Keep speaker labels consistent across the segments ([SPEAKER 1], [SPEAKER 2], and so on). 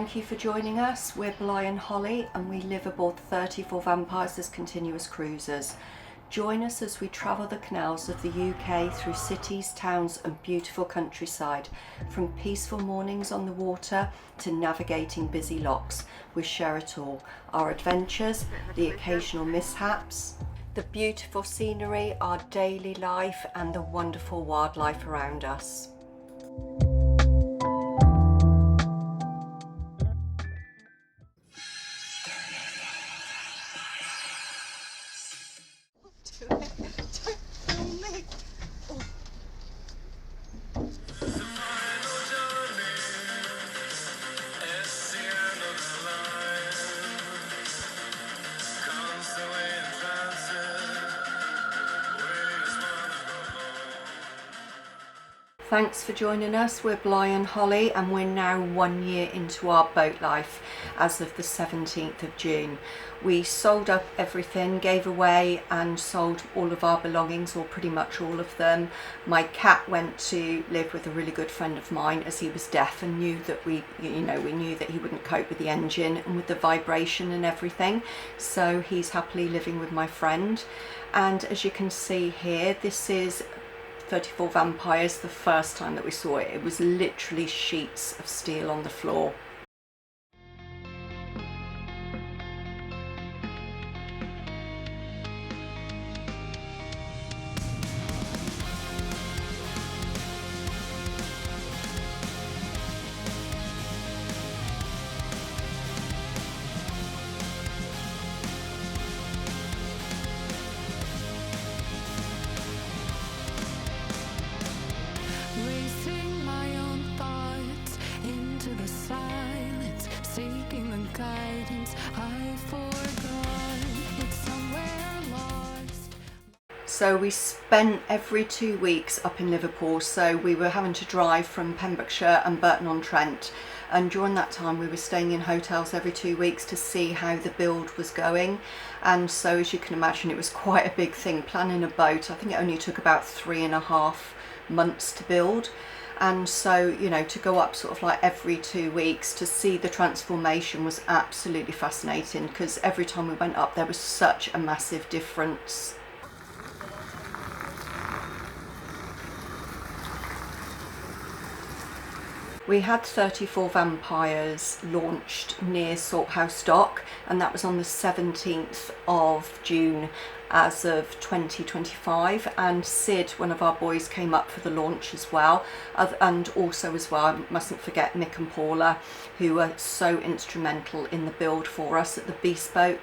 [SPEAKER 1] Thank you for joining us. We're Bly and Holly and we live aboard 34 Vampires as continuous cruisers. Join us as we travel the canals of the UK through cities, towns and beautiful countryside. From peaceful mornings on the water to navigating busy locks, we share it all. Our adventures, the occasional mishaps, the beautiful scenery, our daily life and the wonderful wildlife around us. Thanks for joining us. We're Bly and Holly and we're now 1 year into our boat life as of the 17th of June. We sold up everything, gave away and sold all of our belongings, or pretty much all of them. My cat went to live with a really good friend of mine as he was deaf and knew that we knew that he wouldn't cope with the engine and with the vibration and everything. So he's happily living with my friend. And as you can see here, this is 34 Vampires. The first time that we saw it, it was literally sheets of steel on the floor.
[SPEAKER 2] Racing my own thoughts into the silence, seeking the guidance I forgot. It's somewhere lost.
[SPEAKER 1] So we spent every 2 weeks up in Liverpool, so we were having to drive from Pembrokeshire and Burton-on-Trent, and during that time we were staying in hotels every 2 weeks to see how the build was going. And so as you can imagine, it was quite a big thing planning a boat. I think it only took about 3.5 months to build. And so, you know, to go up sort of like every 2 weeks to see the transformation was absolutely fascinating, because every time we went up there was such a massive difference. We had 34 Vampires launched near Salthouse Dock, and that was on the 17th of June as of 2025, and Sid, one of our boys, came up for the launch as well, and also as well, I mustn't forget Mick and Paula, who were so instrumental in the build for us at the bespoke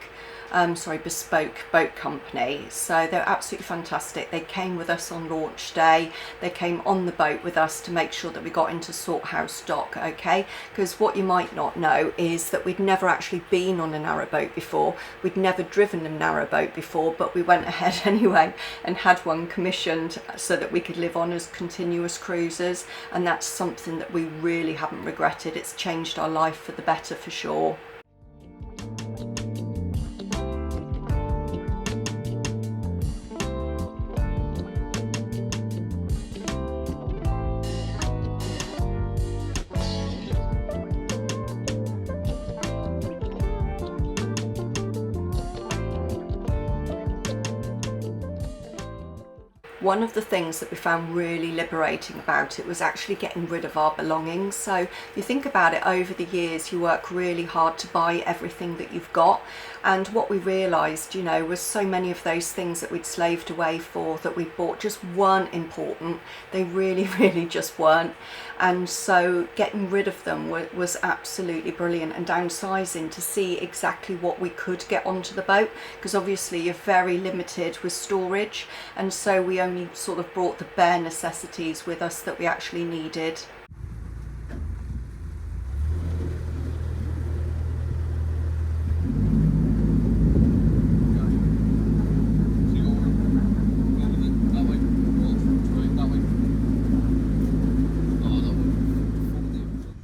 [SPEAKER 1] boat company. So they're absolutely fantastic. They came with us on launch day. They came on the boat with us to make sure that we got into Salthouse Dock, okay? Because what you might not know is that we'd never actually been on a narrowboat before. We'd never driven a narrowboat before, but we went ahead anyway and had one commissioned so that we could live on as continuous cruisers, and that's something that we really haven't regretted. It's changed our life for the better for sure. One of the things that we found really liberating about it was actually getting rid of our belongings. So you think about it, over the years you work really hard to buy everything that you've got, and what we realised, you know, was so many of those things that we'd slaved away for, that we bought, just weren't important. They really just weren't. And so getting rid of them was absolutely brilliant, and downsizing to see exactly what we could get onto the boat, because obviously you're very limited with storage, and so we only sort of brought the bare necessities with us that we actually needed.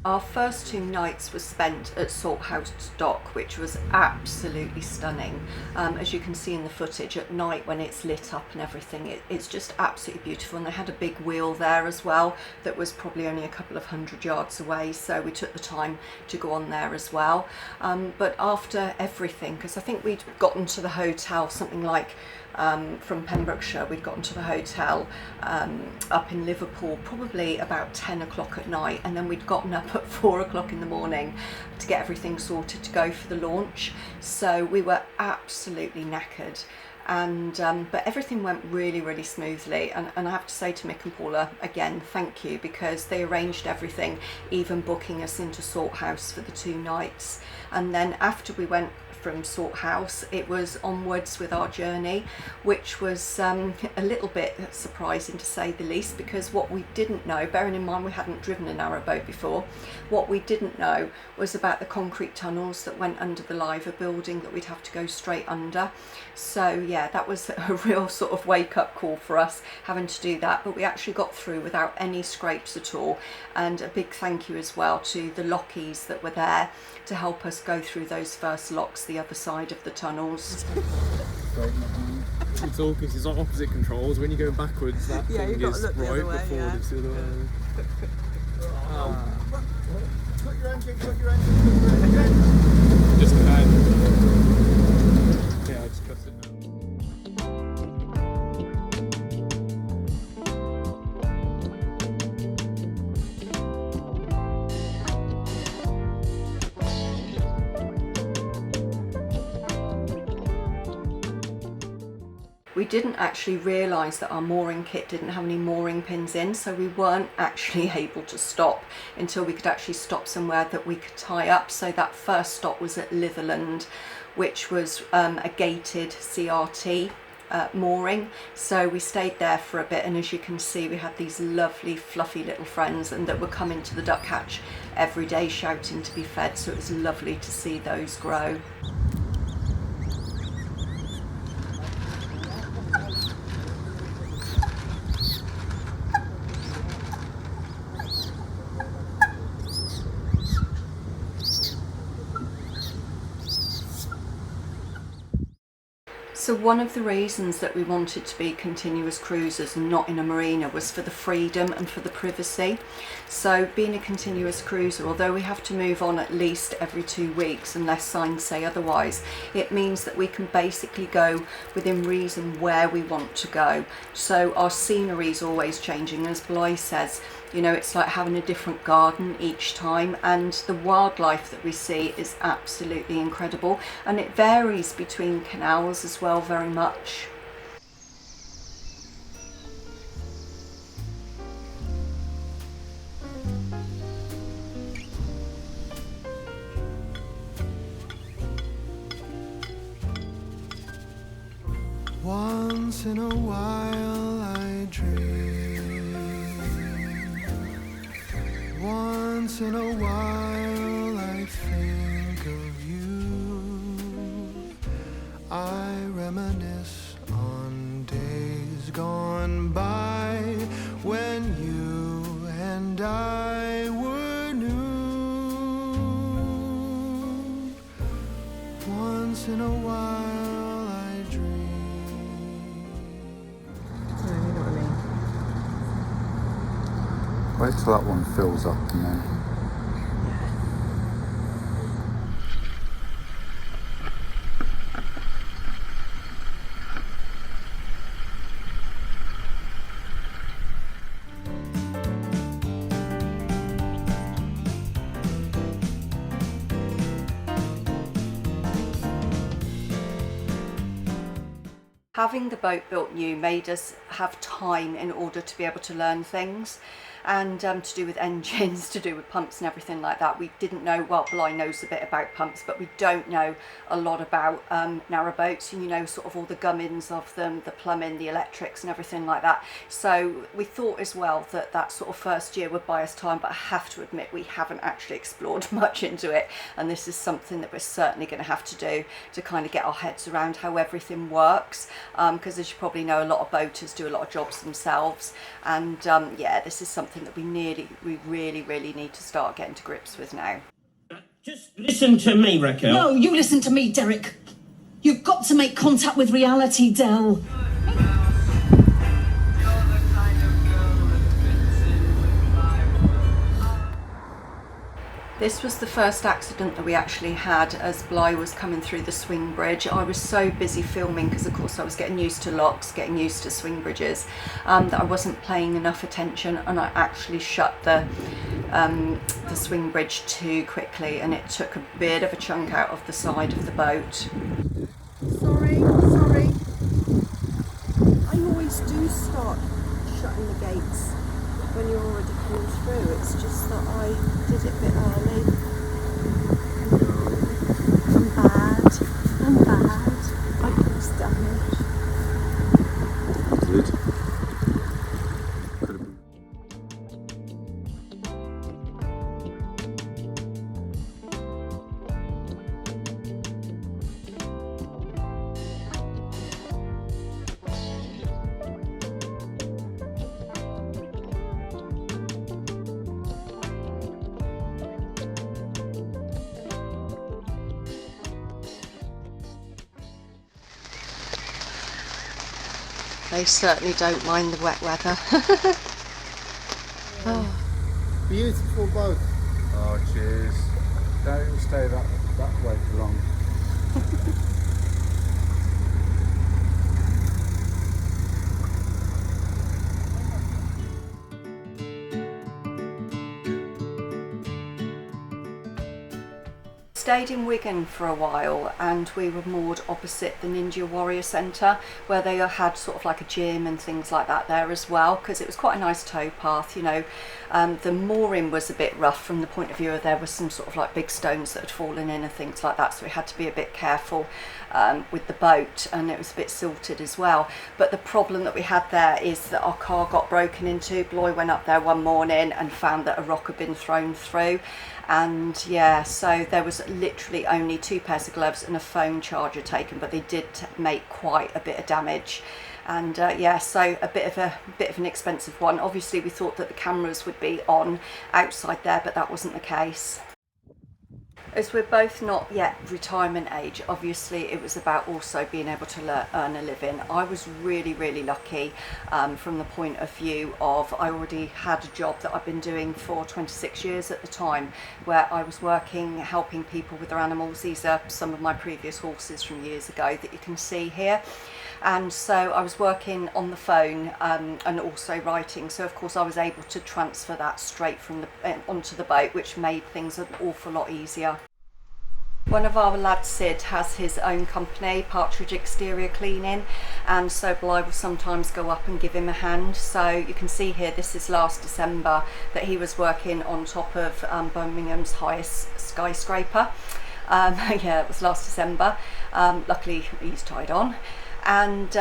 [SPEAKER 1] Our first 2 nights were spent at Salthouse Dock, which was absolutely stunning. As you can see in the footage at night when it's lit up and everything, it's just absolutely beautiful. And they had a big wheel there as well that was probably only a couple of 100 yards away, so we took the time to go on there as well. But after everything, because I think we'd gotten to the hotel something like from Pembrokeshire, we'd gotten to the hotel up in Liverpool probably about 10 o'clock at night, and then we'd gotten up at 4 o'clock in the morning to get everything sorted to go for the launch. So we were absolutely knackered, and but everything went really smoothly, and I have to say to Mick and Paula again, thank you, because they arranged everything, even booking us into Salthouse for the 2 nights. And then after we went from Salthouse, it was onwards with our journey, which was a little bit surprising to say the least, because what we didn't know, bearing in mind we hadn't driven a narrowboat before, what we didn't know was about the concrete tunnels that went under the Liver building that we'd have to go straight under. So yeah, that was a real sort of wake-up call for us having to do that, but we actually got through without any scrapes at all. And a big thank you as well to the lockies that were there to help us go through those first locks the other side of the tunnels.
[SPEAKER 3] It's all because it's on opposite controls. When you're going backwards, that thing is right before it's the other way.
[SPEAKER 4] Put your engine, put your engine.
[SPEAKER 3] Just about. Yeah, I just cut it now.
[SPEAKER 1] We didn't actually realise that our mooring kit didn't have any mooring pins in, so we weren't actually able to stop until we could actually stop somewhere that we could tie up. So that first stop was at Litherland, which was a gated CRT mooring. So we stayed there for a bit, and as you can see, we had these lovely fluffy little friends and that were coming to the duck hatch every day shouting to be fed, so it was lovely to see those grow. So one of the reasons that we wanted to be continuous cruisers and not in a marina was for the freedom and for the privacy. So being a continuous cruiser, although we have to move on at least every 2 weeks unless signs say otherwise, it means that we can basically go within reason where we want to go. So our scenery is always changing. As Bly says, you know, it's like having a different garden each time, and the wildlife that we see is absolutely incredible, and it varies between canals as well very much.
[SPEAKER 4] Once in a while I dream. Once in a while I think of you. I reminisce on days gone by when you and I were new. Once in a while I dream.
[SPEAKER 5] Yeah, you know what I mean.
[SPEAKER 6] Wait till that one fills up and then.
[SPEAKER 1] Having the boat built new made us have time in order to be able to learn things, and to do with engines, to do with pumps and everything like that. We didn't know, well, Bly knows a bit about pumps, but we don't know a lot about narrowboats, and you know, sort of all the gummins of them, the plumbing, the electrics and everything like that. So we thought as well that that sort of first year would buy us time, but I have to admit we haven't actually explored much into it, and this is something that we're certainly going to have to do to kind of get our heads around how everything works, because as you probably know, a lot of boaters do a a lot of jobs themselves, and yeah, this is something that we really need to start getting to grips with now.
[SPEAKER 7] Just listen to me, Raquel.
[SPEAKER 8] No, you listen to me, Derek. You've got to make contact with reality, Del.
[SPEAKER 1] This was the first accident that we actually had as Bly was coming through the swing bridge. I was so busy filming because of course I was getting used to locks, getting used to swing bridges, that I wasn't paying enough attention, and I actually shut the swing bridge too quickly, and it took a bit of a chunk out of the side of the boat.
[SPEAKER 5] Sorry. I always do start shutting the gates when you're already coming through. It's just that I did it a bit early. I'm bad. I caused damage.
[SPEAKER 6] You did.
[SPEAKER 1] They certainly don't mind the wet weather.
[SPEAKER 4] Oh. Beautiful boat.
[SPEAKER 6] Oh, cheers. Don't even stay that way for long.
[SPEAKER 1] Stayed in Wigan for a while, and we were moored opposite the Ninja Warrior Centre, where they had sort of like a gym and things like that there as well, because it was quite a nice tow path, you know. The mooring was a bit rough from the point of view of there was some sort of like big stones that had fallen in and things like that, so we had to be a bit careful with the boat, and it was a bit silted as well. But the problem that we had there is that our car got broken into. Bloy went up there one morning and found that a rock had been thrown through, and yeah, so there was literally only 2 pairs of gloves and a phone charger taken, but they did make quite a bit of damage. And yeah, so a bit of an expensive one. Obviously we thought that the cameras would be on outside there, but that wasn't the case. As we're both not yet retirement age, obviously it was about also being able to earn a living. I was really lucky from the point of view of I already had a job that I've been doing for 26 years at the time, where I was working helping people with their animals. These are some of my previous horses from years ago that you can see here. And so I was working on the phone and also writing, so of course I was able to transfer that straight from onto the boat, which made things an awful lot easier. One of our lads, Sid, has his own company, Partridge Exterior Cleaning, and so Bly will sometimes go up and give him a hand. So you can see here, this is last December that he was working on top of Birmingham's highest skyscraper. Yeah, it was last December. Luckily he's tied on. And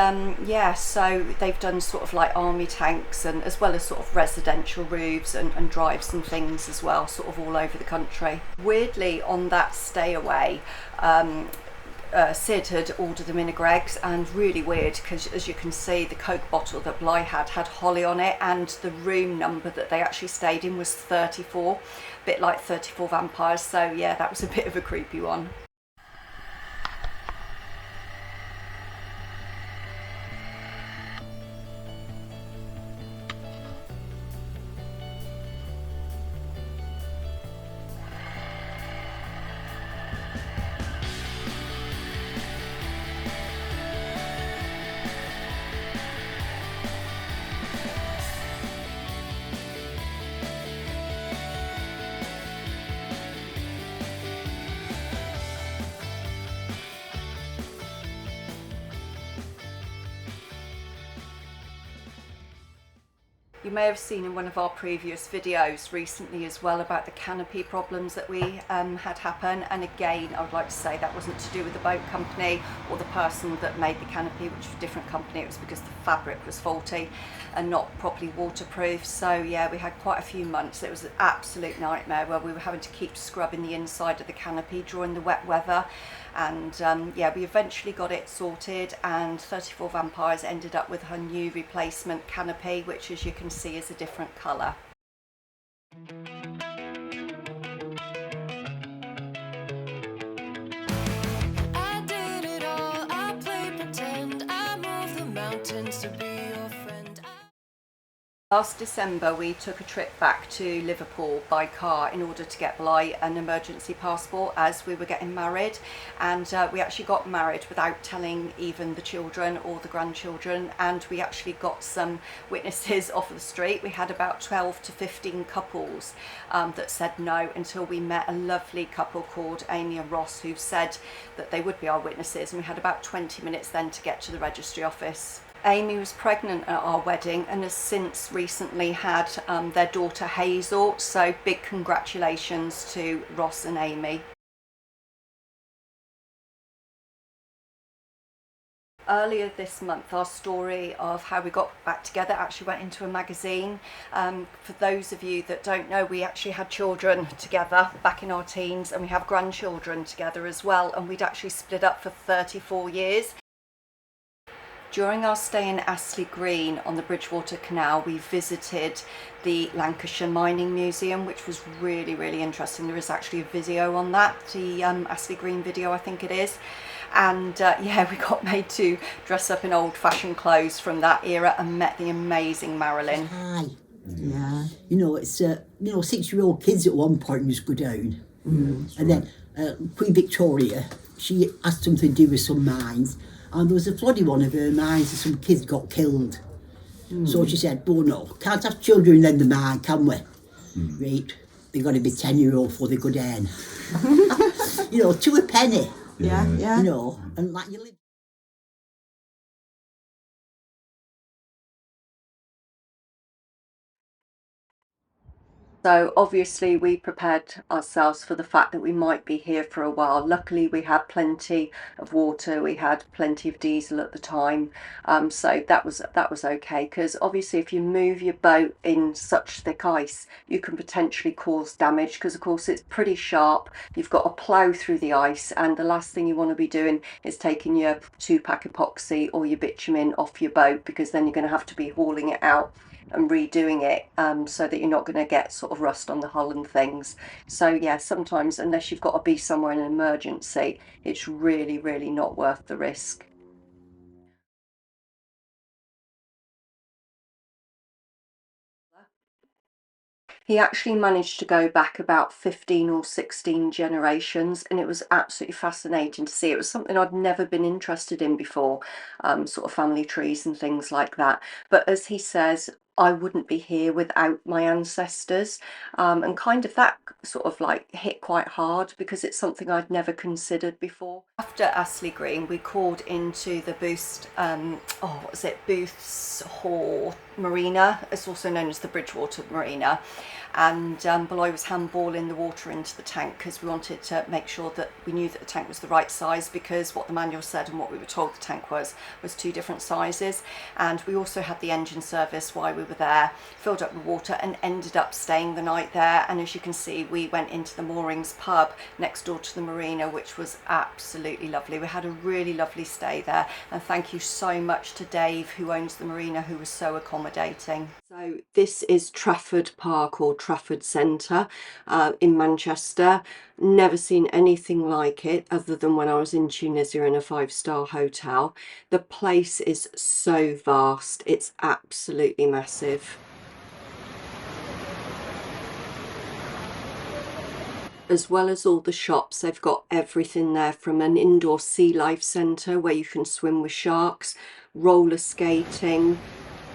[SPEAKER 1] yeah, so they've done sort of like army tanks, and as well as sort of residential roofs and drives and things as well, sort of all over the country. Weirdly, on that stay away, Sid had ordered them in a Greggs, and really weird because as you can see, the Coke bottle that Bly had Holly on it, and the room number that they actually stayed in was 34, a bit like 34 Vampires. So yeah, that was a bit of a creepy one. You may have seen in one of our previous videos recently as well about the canopy problems that we had happen, and again I would like to say that wasn't to do with the boat company or the person that made the canopy, which was a different company. It was because the fabric was faulty and not properly waterproof. So yeah, we had quite a few months. It was an absolute nightmare where we were having to keep scrubbing the inside of the canopy during the wet weather. And yeah, we eventually got it sorted, and 34 Vampires ended up with her new replacement canopy, which as you can see is a different colour.
[SPEAKER 2] I did it all, I played pretend, I moved the mountains to be your friend.
[SPEAKER 1] Last December we took a trip back to Liverpool by car in order to get Bly an emergency passport as we were getting married, and we actually got married without telling even the children or the grandchildren, and we actually got some witnesses off of the street. We had about 12 to 15 couples that said no, until we met a lovely couple called Amy and Ross who said that they would be our witnesses, and we had about 20 minutes then to get to the registry office. Amy was pregnant at our wedding and has since recently had their daughter Hazel, so big congratulations to Ross and Amy. Earlier this month, our story of how we got back together actually went into a magazine. For those of you that don't know, we actually had children together back in our teens, and we have grandchildren together as well, and we'd actually split up for 34 years. During our stay in Astley Green on the Bridgewater Canal, we visited the Lancashire Mining Museum, which was really, really interesting. There is actually a video on that, the Astley Green video, I think it is. And yeah, we got made to dress up in old-fashioned clothes from that era and met the amazing Marilyn.
[SPEAKER 9] Hi. Yeah. You know, it's, 6-year-old kids at one point used to go down. And then Queen Victoria, she had something to do with some mines. And there was a flood in one of her mines and some kids got killed. So she said, oh no, can't have children in the mine, can we? Right, they've got to be 10-year-old before they go down. You know, to a penny.
[SPEAKER 5] Yeah.
[SPEAKER 9] You know, and like you live.
[SPEAKER 1] So obviously we prepared ourselves for the fact that we might be here for a while. Luckily we had plenty of water, we had plenty of diesel at the time, so that was okay, because obviously if you move your boat in such thick ice you can potentially cause damage, because of course it's pretty sharp. You've got to plough through the ice, and the last thing you want to be doing is taking your 2-pack epoxy or your bitumen off your boat, because then you're going to have to be hauling it out and redoing it, so that you're not going to get sort of rust on the hull and things. So yeah, sometimes unless you've got to be somewhere in an emergency, it's really, really not worth the risk. He actually managed to go back about 15 or 16 generations, and it was absolutely fascinating to see. It was something I'd never been interested in before, sort of family trees and things like that. But as he says, I wouldn't be here without my ancestors, and kind of that sort of like hit quite hard, because it's something I'd never considered before. After Astley Green, we called into the Booths Hall Marina. It's also known as the Bridgewater Marina. And Bly was handballing the water into the tank, because we wanted to make sure that we knew that the tank was the right size, because what the manual said and what we were told the tank was 2 different sizes. And we also had the engine service while we were there, filled up with water, and ended up staying the night there. And as you can see, we went into the Moorings pub next door to the marina, which was absolutely lovely. We had a really lovely stay there, and thank you so much to Dave, who owns the marina, who was so accommodating. So this is Trafford Park, or Trafford Centre, in Manchester. Never seen anything like it other than when I was in Tunisia in a 5-star hotel. The place is so vast, it's absolutely massive. As well as all the shops, they've got everything there, from an indoor sea life centre where you can swim with sharks, roller skating.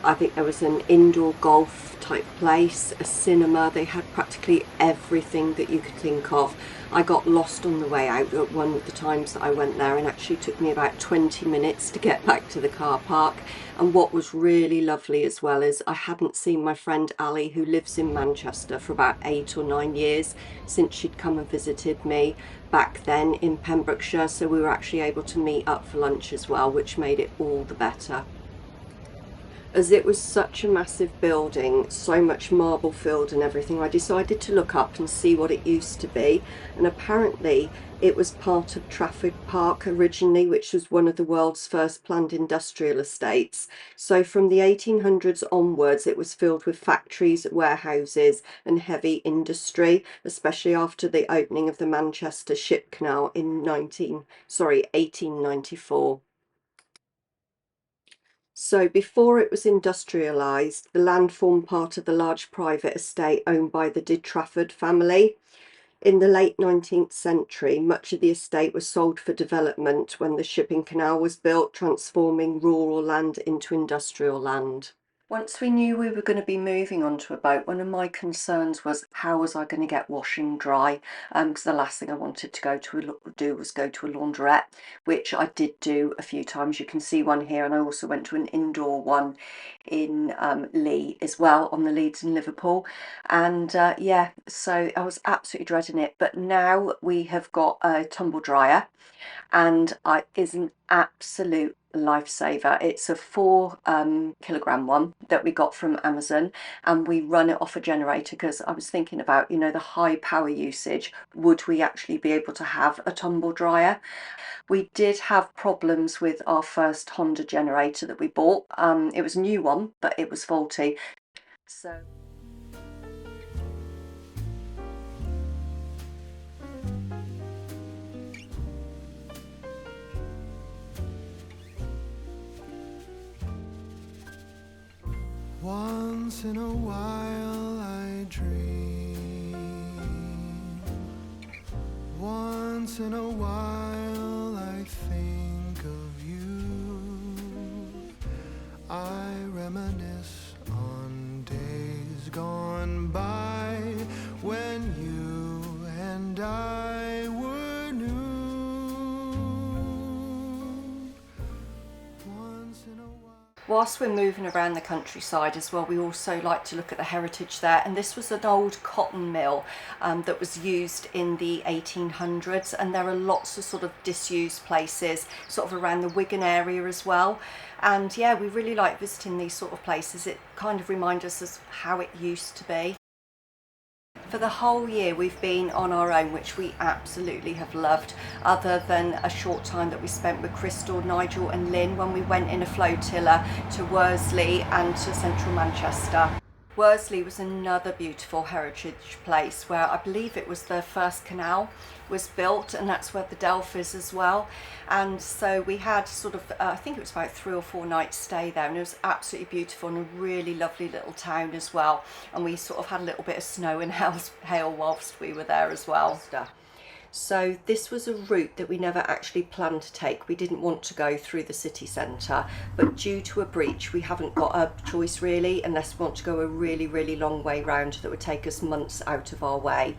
[SPEAKER 1] I think there was an indoor golf type place, a cinema. They had practically everything that you could think of. I got lost on the way out at one of the times that I went there, and actually took me about 20 minutes to get back to the car park. And what was really lovely as well is I hadn't seen my friend Ali, who lives in Manchester, for about 8 or 9 years since she'd come and visited me back then in Pembrokeshire, so we were actually able to meet up for lunch as well, which made it all the better. As it was such a massive building, so much marble filled and everything, I decided to look up and see what it used to be, and apparently it was part of Trafford Park originally, which was one of the world's first planned industrial estates. So from the 1800s onwards, it was filled with factories, warehouses and heavy industry, especially after the opening of the Manchester Ship Canal in 1894. So before it was industrialised, the land formed part of the large private estate owned by the de Trafford family. In the late 19th century, much of the estate was sold for development when the shipping canal was built, transforming rural land into industrial land. Once we knew we were going to be moving onto a boat, one of my concerns was how was I going to get washing dry, because the last thing I wanted to do was go to a laundrette, which I did do a few times. You can see one here, and I also went to an indoor one in Lee as well, on the Leeds in Liverpool. And yeah, so I was absolutely dreading it, but now we have got a tumble dryer, and it's an absolute lifesaver. It's a 4 kilogram one that we got from Amazon, and we run it off a generator, because I was thinking about, you know, the high power usage. Would we actually be able to have a tumble dryer? We did have problems with our first Honda generator that we bought. It was a new one, but it was faulty. So
[SPEAKER 2] once in a while I dream. Once in a while I think of you. I reminisce on days gone by when you and I were new. Once in a while.
[SPEAKER 1] whilst we're moving around the countryside as well, we also like to look at the heritage there. And this was an old cotton mill that was used in the 1800s, and there are lots of sort of disused places sort of around the Wigan area as well. And yeah, we really like visiting these sort of places. It kind of reminds us of how it used to be. For the whole year we've been on our own, which we absolutely have loved, other than a short time that we spent with Crystal, Nigel and Lynn when we went in a flotilla to Worsley and to central Manchester. Worsley was another beautiful heritage place where I believe it was the first canal was built, and that's where the Delph is as well. And so we had sort of, I think it was about 3 or 4 nights stay there, and it was absolutely beautiful and a really lovely little town as well. And we sort of had a little bit of snow and hail whilst we were there as well. So this was a route that we never actually planned to take. We didn't want to go through the city centre, but due to a breach we haven't got a choice really, unless we want to go a really, really long way round that would take us months out of our way.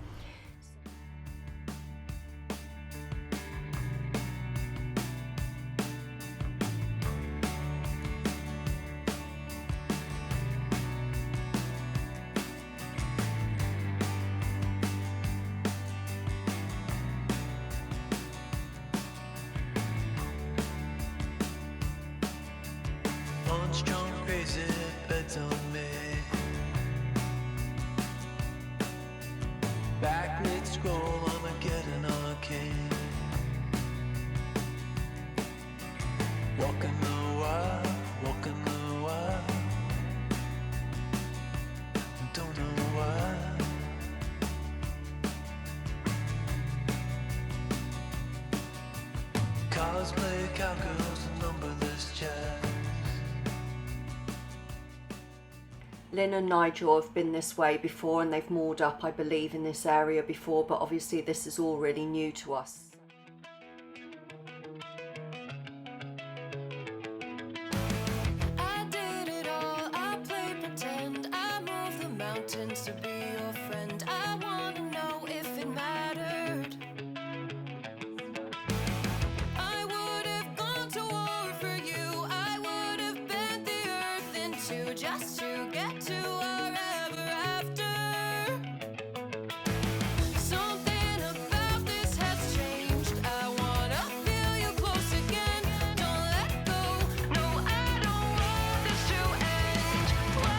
[SPEAKER 2] Strong, crazy beds on me. Back mid scroll, I'm getting arcane. Walking the world, walking the world. Don't know why. Cosplay cowgirls and numberless chairs.
[SPEAKER 1] Lynn and Nigel have been this way before, and they've moored up, I believe, in this area before, but obviously this is all really new to us.
[SPEAKER 2] I did it all, I played pretend, I moved mountains to be your friend. I wanna know if it mattered. I would have gone to war for you. I would have bent the earth in two just to get to our ever after. Something about this has changed. I wanna feel you close again. Don't let go. No, I don't want this to end. Whoa.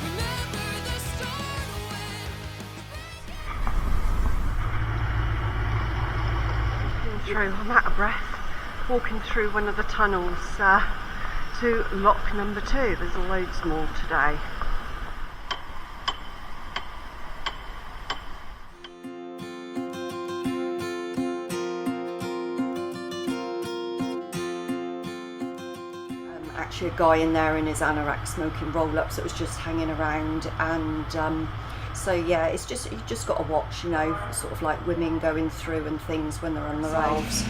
[SPEAKER 2] Remember the start when.
[SPEAKER 5] Through, I'm out of breath. Walking through one of the tunnels to lock number 2. There's loads more today. Actually a guy in there in his anorak smoking roll-ups that was just hanging around, and so yeah, it's just, you just got to watch, you know, sort of like women going through and things when they're on the roads.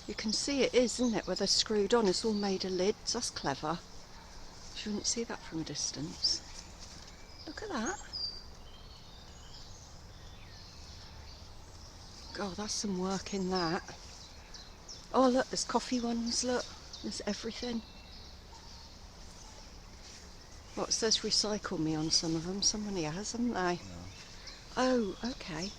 [SPEAKER 5] You can see it is, isn't it, where they're screwed on. It's all made of lids. That's clever. You wouldn't see that from a distance. Look at that. God, that's some work in that. Oh look, there's coffee ones, look. There's everything. What, it says recycle me on some of them. Somebody has, haven't they? No. Oh, okay.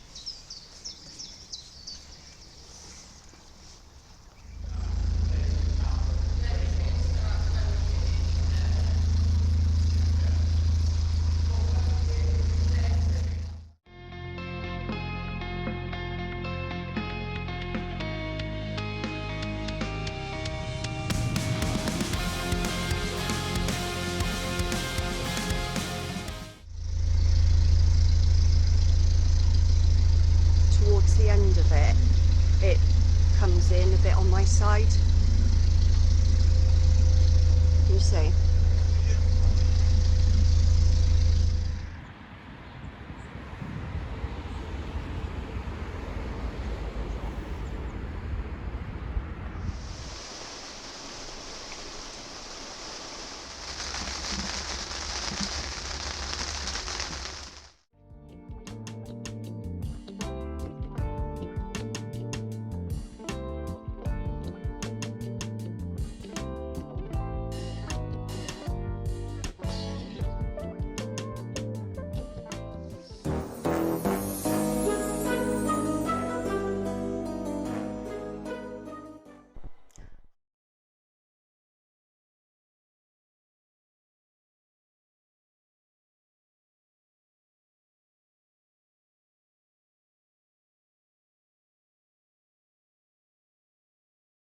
[SPEAKER 5] Towards the end of it, it comes in a bit on my side. Can you see?